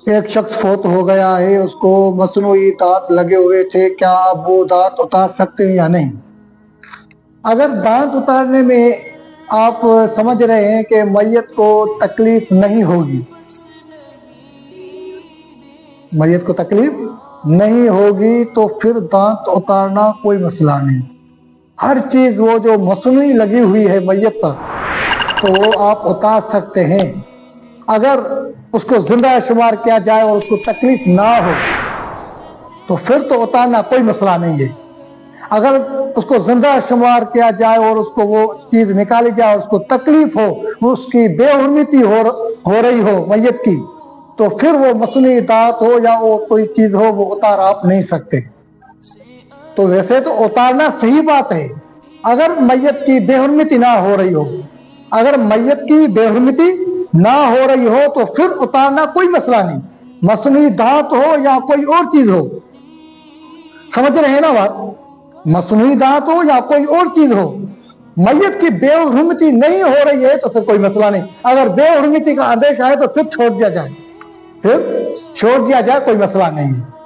ایک شخص فوت ہو گیا ہے، اس کو مصنوعی دانت لگے ہوئے تھے، کیا آپ وہ دانت اتار سکتے ہیں یا نہیں؟ اگر دانت اتارنے میں آپ سمجھ رہے ہیں کہ میت کو تکلیف نہیں ہوگی، میت کو تکلیف نہیں ہوگی تو پھر دانت اتارنا کوئی مسئلہ نہیں۔ ہر چیز وہ جو مصنوعی لگی ہوئی ہے میت پر تو وہ آپ اتار سکتے ہیں۔ اگر اس کو زندہ شمار کیا جائے اور اس کو تکلیف نہ ہو تو پھر تو اتارنا کوئی مسئلہ نہیں ہے۔ اگر اس کو زندہ شمار کیا جائے اور اس کو وہ چیز نکالی جائے اور اس کو تکلیف ہو، اس کی بے حرمتی ہو رہی ہو میت کی، تو پھر وہ مصنوعی دانت ہو یا وہ کوئی چیز ہو وہ اتار آپ نہیں سکتے۔ تو ویسے تو اتارنا صحیح بات ہے اگر میت کی بے حرمتی نہ ہو رہی ہو۔ اگر میت کی بے حرمتی نہ ہو رہی ہو تو پھر اتارنا کوئی مسئلہ نہیں، مصنوعی دانت ہو یا کوئی اور چیز ہو۔ سمجھ رہے ہیں نا بات؟ مصنوعی دانت ہو یا کوئی اور چیز ہو، میت کی بے حرمتی نہیں ہو رہی ہے تو پھر کوئی مسئلہ نہیں۔ اگر بے حرمتی کا اندیشہ ہے تو پھر چھوڑ دیا جائے، کوئی مسئلہ نہیں ہے۔